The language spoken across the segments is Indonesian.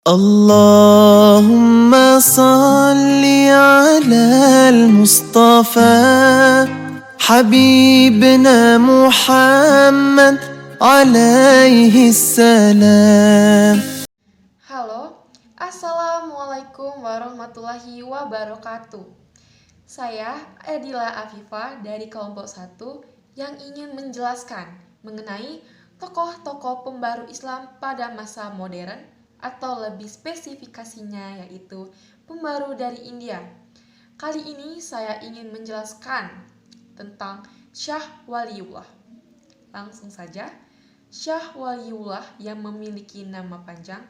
Allahumma salli ala al-Mustafa Habibna Muhammad alaihi salam. Halo, Assalamualaikum warahmatullahi wabarakatuh. Saya Adila Afifah dari kelompok 1 yang ingin menjelaskan mengenai tokoh-tokoh pembaru Islam pada masa modern atau lebih spesifikasinya yaitu pembaru dari India. Kali ini saya ingin menjelaskan tentang Syah Waliullah. Langsung saja, Syah Waliullah yang memiliki nama panjang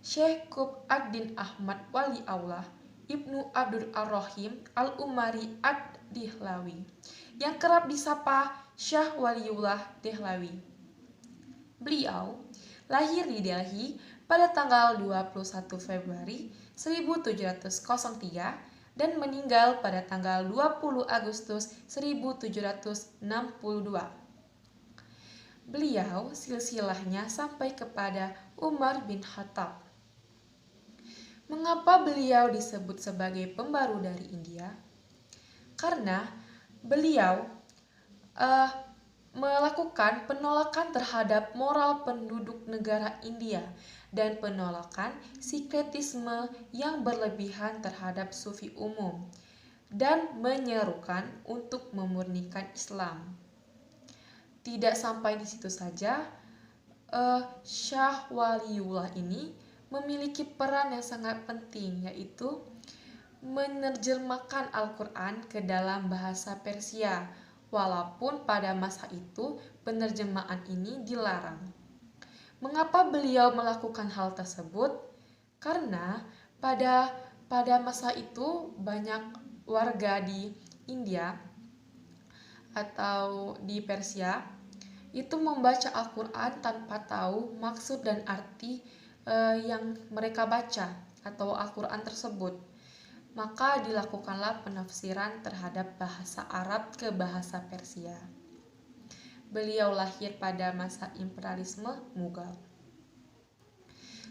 Syekh Qutb ad-Din Ahmad Wali Allah Ibnu Abdul Ar-Rahim Al-Umari ad-Dihlawi yang kerap disapa Syah Waliullah Dehlawi. Beliau lahir di Delhi pada tanggal 21 Februari 1703 dan meninggal pada tanggal 20 Agustus 1762. Beliau silsilahnya sampai kepada Umar bin Khattab. Mengapa beliau disebut sebagai pembaru dari India? Karena beliau melakukan penolakan terhadap moral penduduk negara India dan penolakan sinkretisme yang berlebihan terhadap sufi umum dan menyerukan untuk memurnikan Islam. Tidak sampai di situ saja, Syah Waliullah ini memiliki peran yang sangat penting, yaitu menerjemahkan Al-Quran ke dalam bahasa Persia, walaupun pada masa itu penerjemahan ini dilarang. Mengapa beliau melakukan hal tersebut? Karena pada masa itu banyak warga di India atau di Persia itu membaca Al-Quran tanpa tahu maksud dan arti yang mereka baca atau Al-Quran tersebut. Maka dilakukanlah penafsiran terhadap bahasa Arab ke bahasa Persia. Beliau lahir pada masa imperialisme Mughal.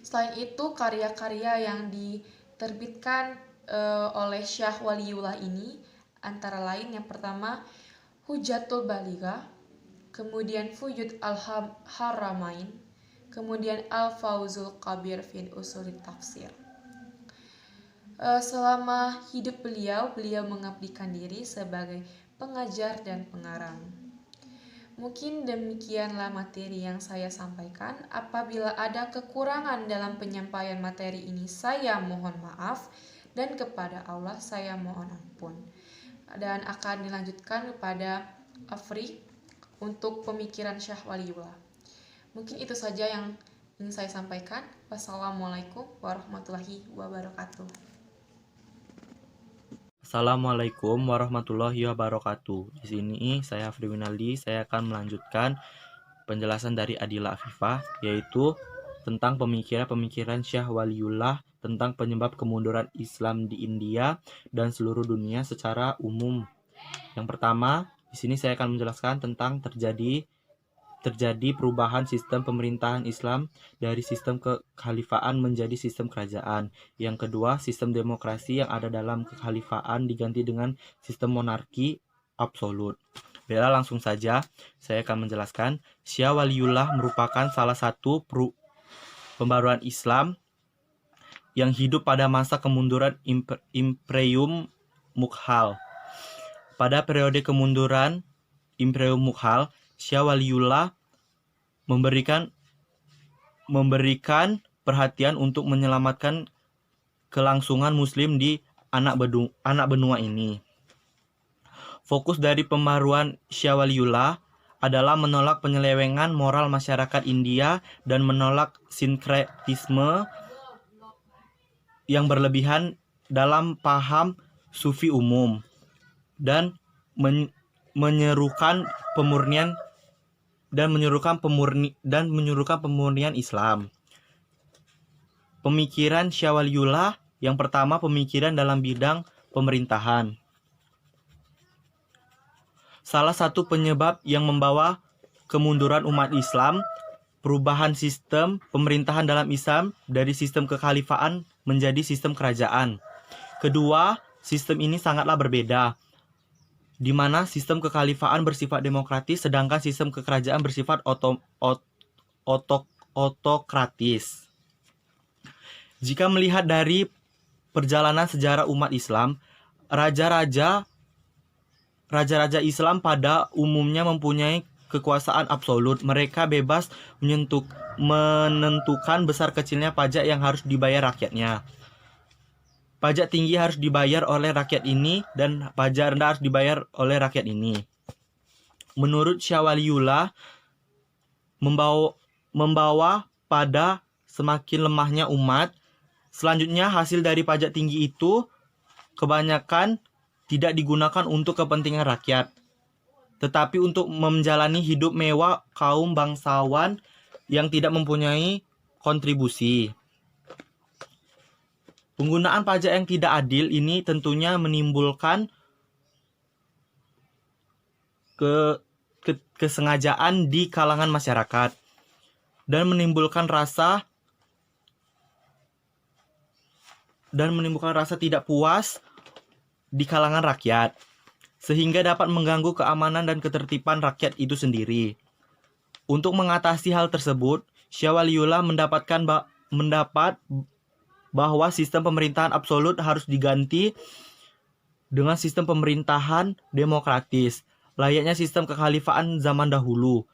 Selain itu, karya-karya yang diterbitkan oleh Syah Waliullah ini antara lain yang pertama Hujatul Balighah, kemudian Fuyud al-Haramain, kemudian Al-Fawzul Kabir fi Usulit Tafsir. Selama hidup beliau mengabdikan diri sebagai pengajar dan pengarang. Mungkin demikianlah materi yang saya sampaikan. Apabila ada kekurangan dalam penyampaian materi ini, saya mohon maaf, dan kepada Allah saya mohon ampun. Dan akan dilanjutkan kepada Afri untuk pemikiran Syah Waliullah. Mungkin itu saja yang ingin saya sampaikan. Wassalamualaikum warahmatullahi wabarakatuh. Assalamualaikum warahmatullahi wabarakatuh. Di sini saya Afri Winaldi, saya akan melanjutkan penjelasan dari Adila Afifah, yaitu tentang pemikiran Syah Waliullah tentang penyebab kemunduran Islam di India dan seluruh dunia secara umum. Yang pertama, di sini saya akan menjelaskan tentang terjadi perubahan sistem pemerintahan Islam dari sistem kekhalifaan menjadi sistem kerajaan. Yang kedua, sistem demokrasi yang ada dalam kekhalifaan diganti dengan sistem monarki absolut. Baiklah, langsung saja saya akan menjelaskan. Syah Waliullah merupakan salah satu pembaruan Islam yang hidup pada masa kemunduran Imperium Mughal. Pada periode kemunduran Imperium Mughal, Syah Waliullah memberikan perhatian untuk menyelamatkan kelangsungan Muslim di anak benua ini. Fokus dari pembaruan Syah Waliullah adalah menolak penyelewengan moral masyarakat India dan menolak sinkretisme yang berlebihan dalam paham sufi umum dan menyerukan pemurnian Islam. Pemikiran Syah Waliullah yang pertama, pemikiran dalam bidang pemerintahan. Salah satu penyebab yang membawa kemunduran umat Islam perubahan sistem pemerintahan dalam Islam dari sistem kekhalifaan menjadi sistem kerajaan. Kedua, sistem ini sangatlah berbeda, di mana sistem kekhalifaan bersifat demokratis sedangkan sistem kekerajaan bersifat otokratis. Jika melihat dari perjalanan sejarah umat Islam, raja-raja Islam pada umumnya mempunyai kekuasaan absolut. Mereka bebas menentukan besar kecilnya pajak yang harus dibayar rakyatnya. Pajak tinggi harus dibayar oleh rakyat ini dan pajak rendah harus dibayar oleh rakyat ini. Menurut Syah Waliullah, membawa pada semakin lemahnya umat. Selanjutnya, hasil dari pajak tinggi itu kebanyakan tidak digunakan untuk kepentingan rakyat, tetapi untuk menjalani hidup mewah kaum bangsawan yang tidak mempunyai kontribusi. Penggunaan pajak yang tidak adil ini tentunya menimbulkan kesengajaan di kalangan masyarakat dan menimbulkan rasa tidak puas di kalangan rakyat, sehingga dapat mengganggu keamanan dan ketertiban rakyat itu sendiri. Untuk mengatasi hal tersebut, Syah Waliullah mendapat bahwa sistem pemerintahan absolut harus diganti dengan sistem pemerintahan demokratis, layaknya sistem kekhalifahan zaman dahulu,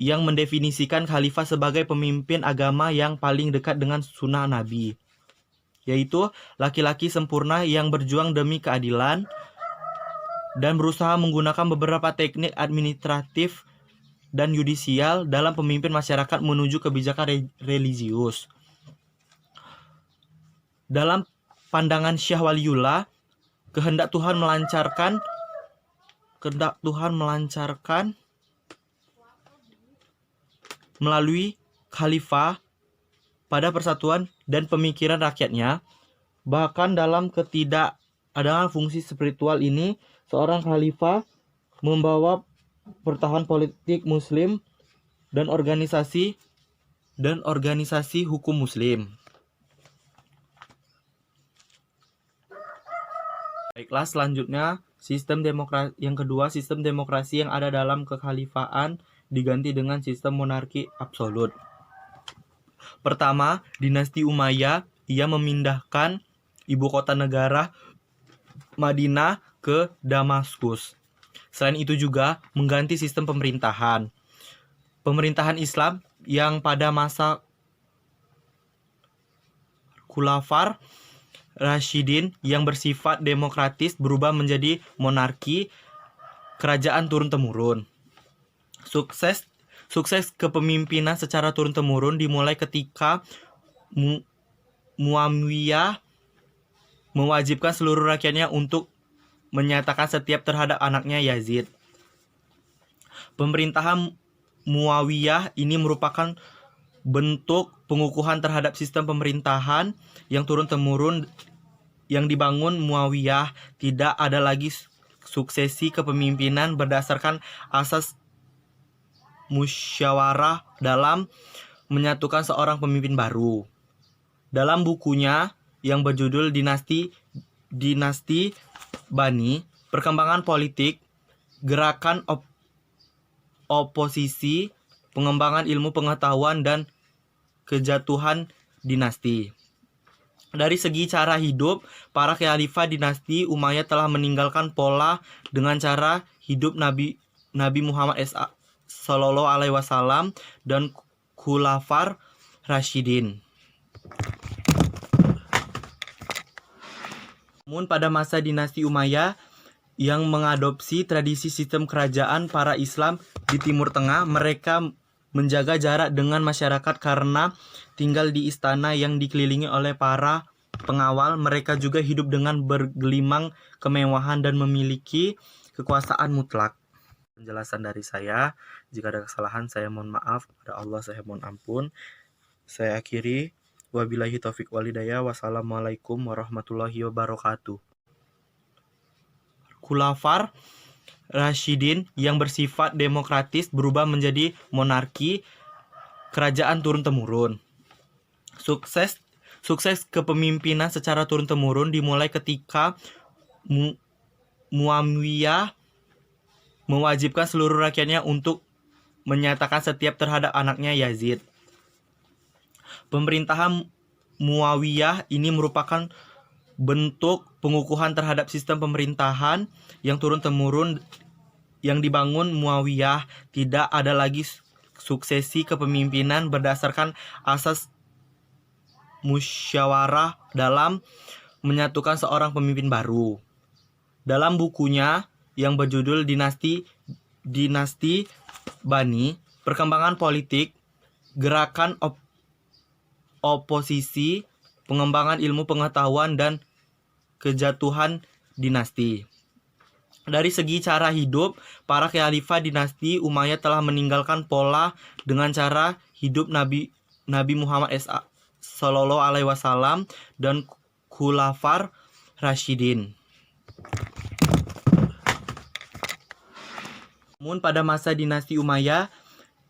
yang mendefinisikan khalifah sebagai pemimpin agama yang paling dekat dengan sunnah Nabi, yaitu laki-laki sempurna yang berjuang demi keadilan dan berusaha menggunakan beberapa teknik administratif dan yudisial dalam pemimpin masyarakat menuju kebijakan religius. Dalam pandangan Syah Waliullah, kehendak Tuhan melancarkan melalui khalifah pada persatuan dan pemikiran rakyatnya. Bahkan dalam ketidakadaan fungsi spiritual ini, seorang khalifah membawa pertahanan politik muslim dan organisasi hukum muslim. Baiklah, selanjutnya yang kedua, sistem demokrasi yang ada dalam kekhalifahan diganti dengan sistem monarki absolut. Pertama, dinasti Umayyah, ia memindahkan ibu kota negara Madinah ke Damaskus. Selain itu juga mengganti sistem pemerintahan. Pemerintahan Islam yang pada masa Khulafar Rasyidin yang bersifat demokratis berubah menjadi monarki, kerajaan turun-temurun. Sukses kepemimpinan secara turun-temurun dimulai ketika Muawiyah mewajibkan seluruh rakyatnya untuk menyatakan setiap terhadap anaknya Yazid. Pemerintahan Muawiyah ini merupakan bentuk pengukuhan terhadap sistem pemerintahan yang turun-temurun yang dibangun Muawiyah. Tidak ada lagi suksesi kepemimpinan berdasarkan asas musyawarah dalam menyatukan seorang pemimpin baru. Dalam bukunya yang berjudul Dinasti Bani, Perkembangan Politik, Gerakan Oposisi, Pengembangan Ilmu Pengetahuan, dan Kejatuhan Dinasti. Dari segi cara hidup, para khalifah dinasti Umayyah telah meninggalkan pola dengan cara hidup Nabi Muhammad Sallallahu Alaihi Wasallam dan Khulafar Rasyidin. Namun pada masa dinasti Umayyah yang mengadopsi tradisi sistem kerajaan para Islam di Timur Tengah, mereka menjaga jarak dengan masyarakat karena tinggal di istana yang dikelilingi oleh para pengawal. Mereka juga hidup dengan bergelimang kemewahan dan memiliki kekuasaan mutlak. Penjelasan dari saya, jika ada kesalahan saya mohon maaf, kepada Allah saya mohon ampun. Saya akhiri, wabillahi taufik walhidayah, wassalamualaikum warahmatullahi wabarakatuh. Khulafar Rasyidin yang bersifat demokratis berubah menjadi monarki, kerajaan turun-temurun. Sukses kepemimpinan secara turun-temurun dimulai ketika Muawiyah mewajibkan seluruh rakyatnya untuk menyatakan setia terhadap anaknya Yazid. Pemerintahan Muawiyah ini merupakan bentuk pengukuhan terhadap sistem pemerintahan yang turun-temurun yang dibangun Muawiyah. Tidak ada lagi suksesi kepemimpinan berdasarkan asas musyawarah dalam menyatukan seorang pemimpin baru. Dalam bukunya yang berjudul Dinasti Bani, Perkembangan Politik, Gerakan Oposisi, Pengembangan Ilmu Pengetahuan, dan Kejatuhan Dinasti. Dari segi cara hidup, para khalifah dinasti Umayyad telah meninggalkan pola dengan cara hidup Nabi Muhammad Sallallahu Alaihi Wasallam dan Khulafar Rasyidin. Namun pada masa dinasti Umayyah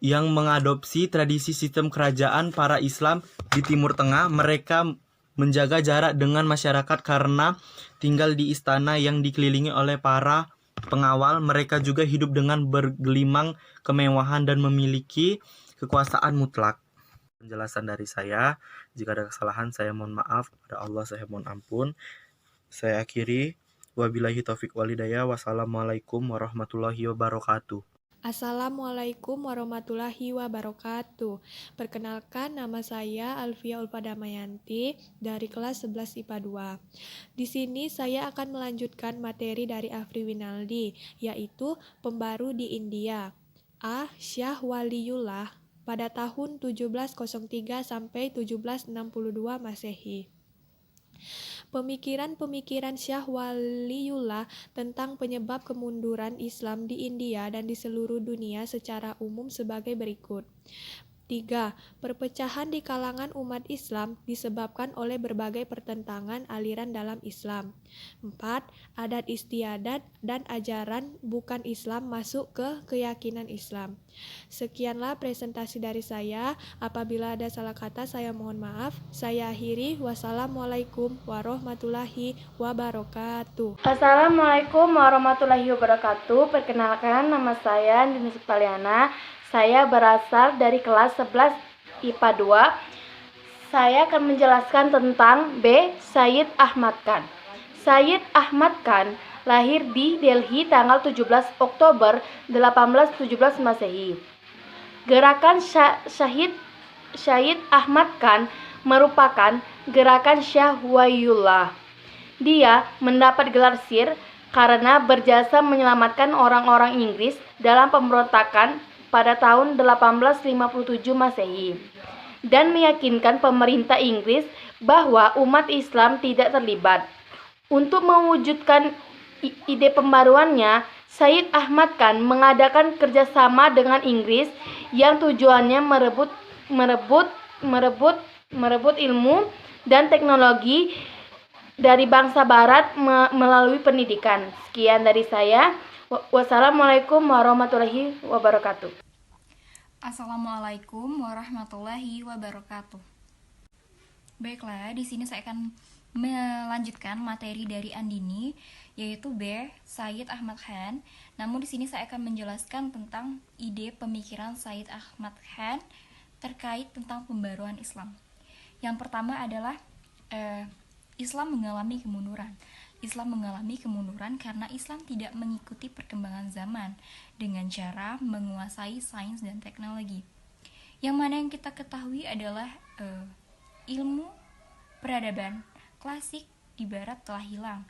yang mengadopsi tradisi sistem kerajaan para Islam di Timur Tengah, mereka menjaga jarak dengan masyarakat karena tinggal di istana yang dikelilingi oleh para pengawal. Mereka juga hidup dengan bergelimang kemewahan dan memiliki kekuasaan mutlak. Penjelasan dari saya, jika ada kesalahan saya mohon maaf, kepada Allah saya mohon ampun. Saya akhiri, wabillahi taufik walhidayah, wassalamualaikum warahmatullahi wabarakatuh. Assalamualaikum warahmatullahi wabarakatuh. Perkenalkan, nama saya Alfia Ulpadamayanti dari kelas 11 IPA 2. Di sini saya akan melanjutkan materi dari Afri Winaldi, yaitu Pembaru di India. A. Syah Waliullah pada tahun 1703 sampai 1762 Masehi. Pemikiran-pemikiran Syah Waliullah tentang penyebab kemunduran Islam di India dan di seluruh dunia secara umum sebagai berikut. 3. Perpecahan di kalangan umat Islam disebabkan oleh berbagai pertentangan aliran dalam Islam. 4. Adat istiadat dan ajaran bukan Islam masuk ke keyakinan Islam. Sekianlah presentasi dari saya. Apabila ada salah kata, saya mohon maaf. Saya akhiri. Wassalamualaikum warahmatullahi wabarakatuh. Assalamualaikum warahmatullahi wabarakatuh. Perkenalkan, nama saya Andini Septaliana. Saya berasal dari kelas 11 IPA 2. Saya akan menjelaskan tentang B. Sayyid Ahmad Khan. Sayyid Ahmad Khan lahir di Delhi tanggal 17 Oktober 1817 Masehi. Gerakan Sayyid Ahmad Khan merupakan gerakan Syah Waliullah. Dia mendapat gelar Sir karena berjasa menyelamatkan orang-orang Inggris dalam pemberontakan pada tahun 1857 Masehi dan meyakinkan pemerintah Inggris bahwa umat Islam tidak terlibat. Untuk mewujudkan ide pembaruannya, Sayyid Ahmad Khan mengadakan kerjasama dengan Inggris yang tujuannya merebut ilmu dan teknologi dari bangsa Barat melalui pendidikan. Sekian dari saya. Wassalamualaikum warahmatullahi wabarakatuh. Assalamualaikum warahmatullahi wabarakatuh. Baiklah, di sini saya akan melanjutkan materi dari Andini, yaitu B. Sayyid Ahmad Khan. Namun di sini saya akan menjelaskan tentang ide pemikiran Sayyid Ahmad Khan terkait tentang pembaruan Islam. Yang pertama adalah Islam mengalami kemunduran. Islam mengalami kemunduran karena Islam tidak mengikuti perkembangan zaman dengan cara menguasai sains dan teknologi. Yang mana yang kita ketahui adalah ilmu peradaban klasik di barat telah hilang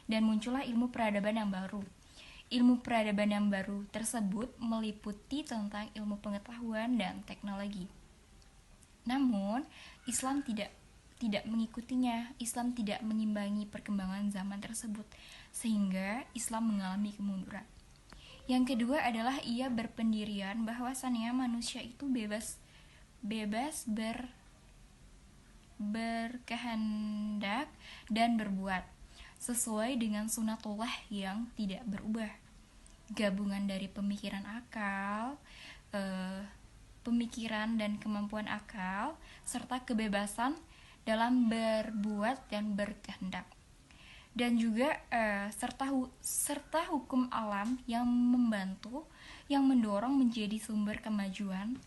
dan muncullah ilmu peradaban yang baru. Ilmu peradaban yang baru tersebut meliputi tentang ilmu pengetahuan dan teknologi. Namun, Islam tidak mengikutinya. Islam tidak mengimbangi perkembangan zaman tersebut, sehingga Islam mengalami kemunduran. Yang kedua adalah ia berpendirian bahwasannya manusia itu bebas berkehendak dan berbuat sesuai dengan sunatullah yang tidak berubah. Gabungan dari pemikiran akal, pemikiran dan kemampuan akal, serta kebebasan dalam berbuat dan berkehendak. Dan juga serta hukum alam yang membantu, yang mendorong menjadi sumber kemajuan,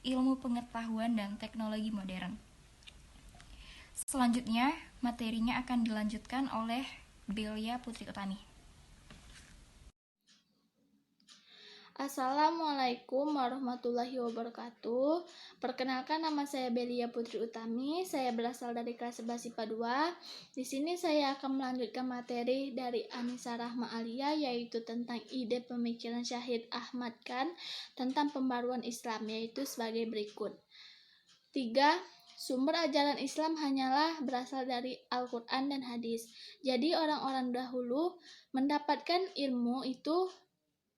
ilmu pengetahuan dan teknologi modern. Selanjutnya, materinya akan dilanjutkan oleh Belia Putri Utami. Assalamualaikum warahmatullahi wabarakatuh. Perkenalkan, nama saya Belia Putri Utami. Saya berasal dari kelas 11 IPA 2. Di sini saya akan melanjutkan materi dari Anissa Rahma Alia, yaitu tentang ide pemikiran Syahid Ahmad Khan tentang pembaruan Islam, yaitu sebagai berikut. 3. Sumber ajaran Islam hanyalah berasal dari Al-Quran dan hadis. Jadi orang-orang dahulu mendapatkan ilmu itu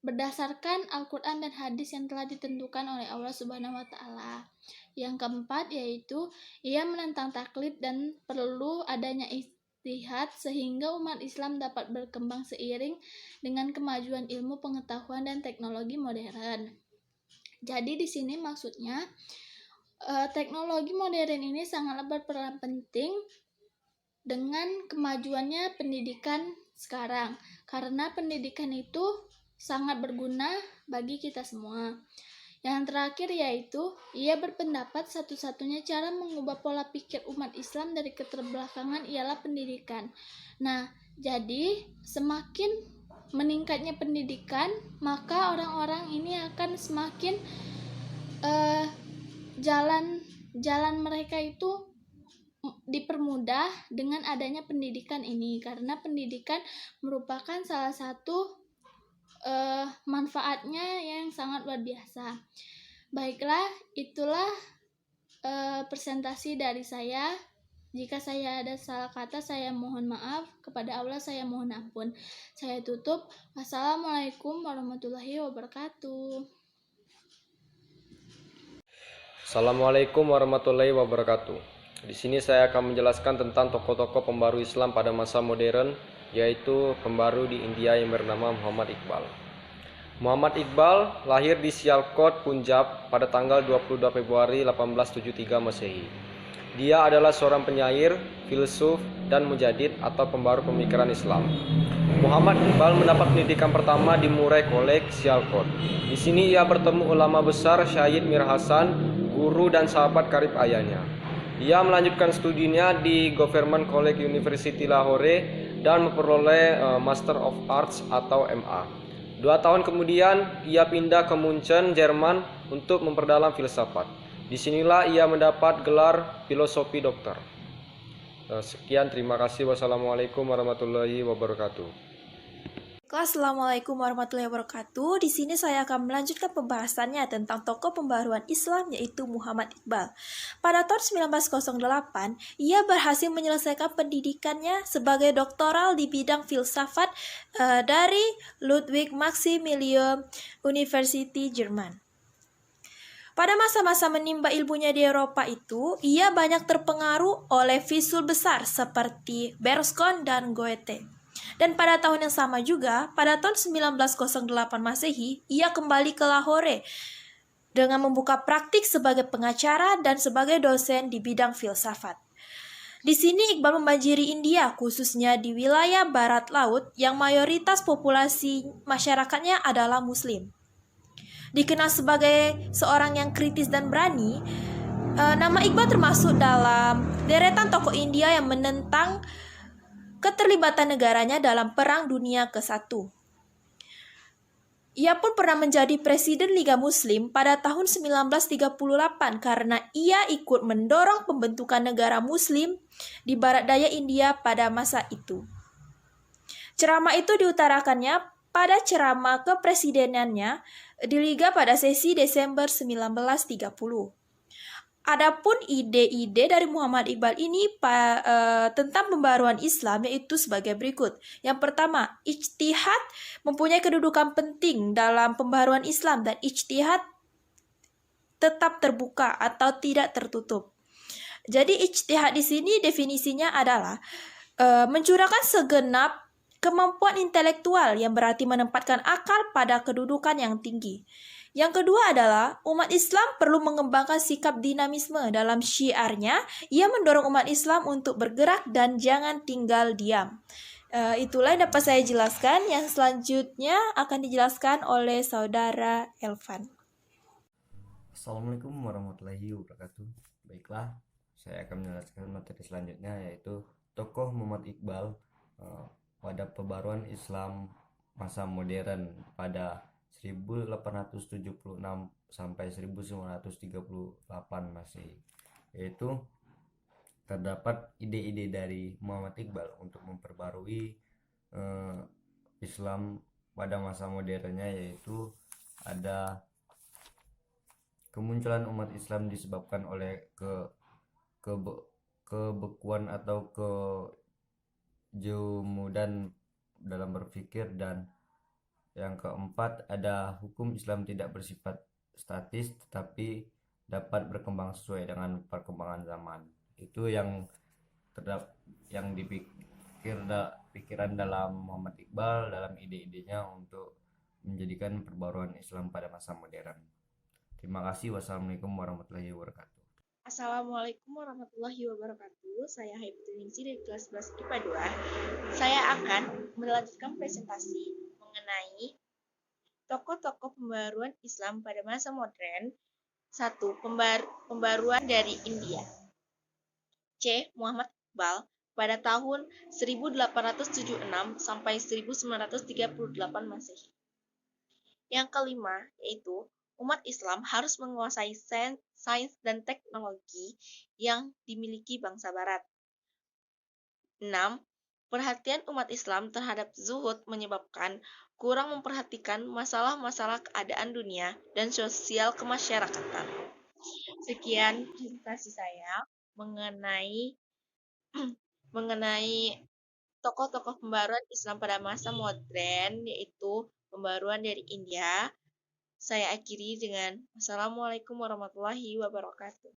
berdasarkan Al-Quran dan hadis yang telah ditentukan oleh Allah Subhanahu wa Ta'ala. Yang keempat yaitu ia menentang taklid dan perlu adanya ijtihad sehingga umat Islam dapat berkembang seiring dengan kemajuan ilmu pengetahuan dan teknologi modern. Jadi di sini maksudnya teknologi modern ini sangatlah berperan penting dengan kemajuannya pendidikan sekarang, karena pendidikan itu sangat berguna bagi kita semua. Yang terakhir yaitu, ia berpendapat satu-satunya cara mengubah pola pikir umat Islam dari keterbelakangan ialah pendidikan. Nah, jadi semakin meningkatnya pendidikan, maka orang-orang ini akan semakin jalan mereka itu dipermudah dengan adanya pendidikan ini, karena pendidikan merupakan salah satu manfaatnya yang sangat luar biasa. Baiklah, itulah presentasi dari saya. Jika saya ada salah kata, saya mohon maaf. Kepada Allah saya mohon ampun. Saya tutup. Wassalamualaikum warahmatullahi wabarakatuh. Assalamualaikum warahmatullahi wabarakatuh. Di sini saya akan menjelaskan tentang tokoh-tokoh pembaru Islam pada masa modern, yaitu pembaru di India yang bernama Muhammad Iqbal. Muhammad Iqbal lahir di Sialkot, Punjab pada tanggal 22 Februari 1873 Masehi. Dia adalah seorang penyair, filsuf, dan mujadid atau pembaru pemikiran Islam. Muhammad Iqbal mendapat pendidikan pertama di Murray College, Sialkot. Di sini ia bertemu ulama besar Syed Mir Hasan, guru dan sahabat karib ayahnya. Ia melanjutkan studinya di Government College University Lahore dan memperoleh Master of Arts atau MA. 2 tahun kemudian, ia pindah ke Munchen, Jerman untuk memperdalam filsafat. Disinilah ia mendapat gelar filosofi doktor. Sekian, terima kasih. Wassalamualaikum warahmatullahi wabarakatuh. Assalamualaikum warahmatullahi wabarakatuh. Di sini saya akan melanjutkan pembahasannya tentang tokoh pembaruan Islam, yaitu Muhammad Iqbal. Pada tahun 1908, ia berhasil menyelesaikan pendidikannya sebagai doktoral di bidang filsafat dari Ludwig Maximilian University, Jerman. Pada masa-masa menimba ilmunya di Eropa itu, ia banyak terpengaruh oleh filsuf besar seperti Bergson dan Goethe. Dan pada tahun yang sama juga, pada tahun 1908 Masehi, ia kembali ke Lahore dengan membuka praktik sebagai pengacara dan sebagai dosen di bidang filsafat. Di sini Iqbal membanjiri India, khususnya di wilayah barat laut yang mayoritas populasi masyarakatnya adalah Muslim. Dikenal sebagai seorang yang kritis dan berani, nama Iqbal termasuk dalam deretan tokoh India yang menentang keterlibatan negaranya dalam Perang Dunia ke-1. Ia pun pernah menjadi Presiden Liga Muslim pada tahun 1938 karena ia ikut mendorong pembentukan negara Muslim di barat daya India pada masa itu. Ceramah itu diutarakannya pada ceramah kepresidenannya di Liga pada sesi Desember 1930. Adapun ide-ide dari Muhammad Iqbal ini tentang pembaruan Islam yaitu sebagai berikut. Yang pertama, ijtihad mempunyai kedudukan penting dalam pembaruan Islam dan ijtihad tetap terbuka atau tidak tertutup. Jadi ijtihad di sini definisinya adalah mencurahkan segenap kemampuan intelektual yang berarti menempatkan akal pada kedudukan yang tinggi. Yang kedua adalah umat Islam perlu mengembangkan sikap dinamisme dalam syiarnya. Ia mendorong umat Islam untuk bergerak dan jangan tinggal diam. Itulah yang dapat saya jelaskan. Yang selanjutnya akan dijelaskan oleh saudara Elvan. Assalamualaikum warahmatullahi wabarakatuh. Baiklah, saya akan menjelaskan materi selanjutnya, yaitu tokoh Muhammad Iqbal pada pembaruan Islam masa modern pada 1876 sampai 1938 Masehi. Yaitu terdapat ide-ide dari Muhammad Iqbal untuk memperbarui Islam pada masa modernnya, yaitu ada kemunculan umat Islam disebabkan oleh kebekuan atau kejumudan dalam berpikir, dan yang keempat ada hukum Islam tidak bersifat statis tetapi dapat berkembang sesuai dengan perkembangan zaman. Itu yang pikiran dalam Muhammad Iqbal dalam ide-idenya untuk menjadikan perbaruan Islam pada masa modern. Terima kasih. Wassalamualaikum warahmatullahi wabarakatuh. Assalamualaikum warahmatullahi wabarakatuh. Saya Haibudin Ningsi dari kelas 11 IPA 2. Saya akan melanjutkan presentasi mengenai tokoh-tokoh pembaruan Islam pada masa modern. 1. Pembaruan dari India. C. Muhammad Iqbal pada tahun 1876 sampai 1938 Masehi. Yang kelima yaitu umat Islam harus menguasai sains dan teknologi yang dimiliki bangsa Barat. 6. Perhatian umat Islam terhadap zuhud menyebabkan kurang memperhatikan masalah-masalah keadaan dunia dan sosial kemasyarakatan. Sekian presentasi saya mengenai tokoh-tokoh pembaruan Islam pada masa modern, yaitu pembaruan dari India. Saya akhiri dengan Assalamualaikum warahmatullahi wabarakatuh.